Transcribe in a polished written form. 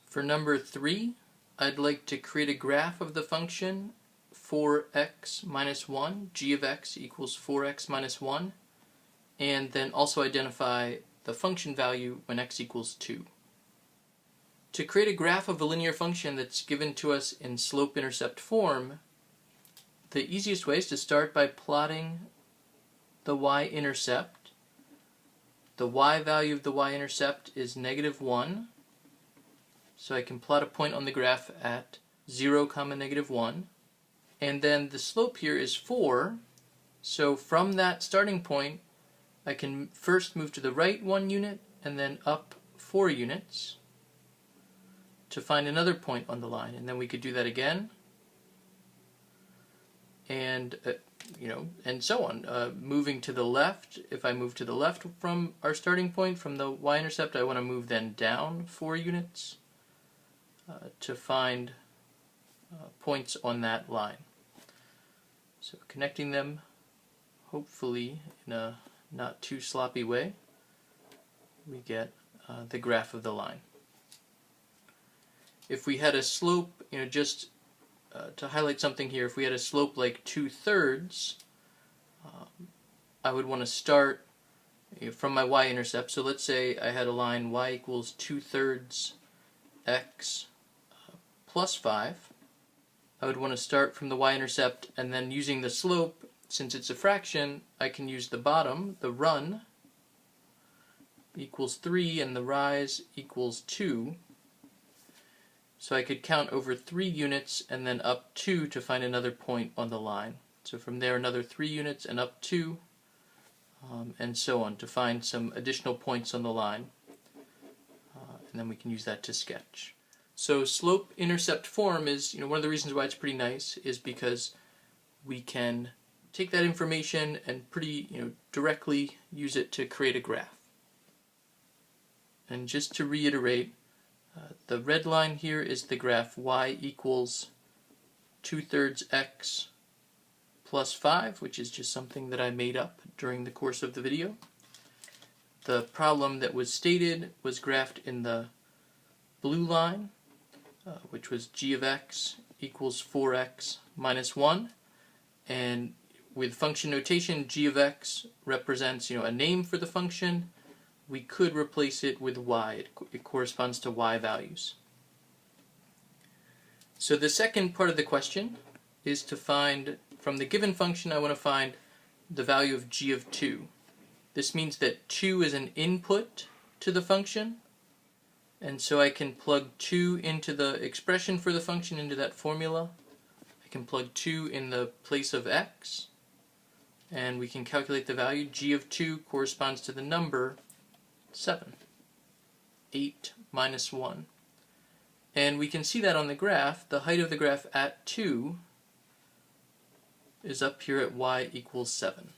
For number 3, I'd like to create a graph of the function 4x minus 1, g of x equals 4x minus 1, and then also identify the function value when x equals 2. To create a graph of a linear function that's given to us in slope-intercept form, the easiest way is to start by plotting the y-intercept. The y value of the y-intercept is -1, so I can plot a point on the graph at 0, -1. And then the slope here is 4, so from that starting point I can first move to the right 1 unit and then up 4 units to find another point on the line, and then we could do that again, and and so on. Moving to the left, if I move to the left from our starting point, from the y-intercept, I want to move then down 4 units to find points on that line. So connecting them, hopefully in a not too sloppy way, we get the graph of the line. If we had a slope, just to highlight something here, if we had a slope like 2/3, I would want to start from my y-intercept. So let's say I had a line y equals 2/3 x plus 5. I would want to start from the y-intercept, and then using the slope, since it's a fraction, I can use the bottom, the run, equals 3, and the rise equals 2. So I could count over 3 units and then up 2 to find another point on the line. So from there another 3 units and up 2, and so on, to find some additional points on the line. And then we can use that to sketch. So slope-intercept form is, one of the reasons why it's pretty nice is because we can take that information and pretty, directly use it to create a graph. And just to reiterate, the red line here is the graph y equals 2/3 x plus 5, which is just something that I made up during the course of the video. The problem that was stated was graphed in the blue line, which was g of x equals 4x minus 1. And with function notation, g of x represents a name for the function. We could replace it with y. It corresponds to y values. So the second part of the question is to find, from the given function, I want to find the value of g of 2. This means that 2 is an input to the function, and so I can plug 2 into the expression for the function, into that formula. I can plug 2 in the place of x, and we can calculate the value. G of 2 corresponds to the number 7. 8 minus 1. And we can see that on the graph. The height of the graph at 2 is up here at y equals 7.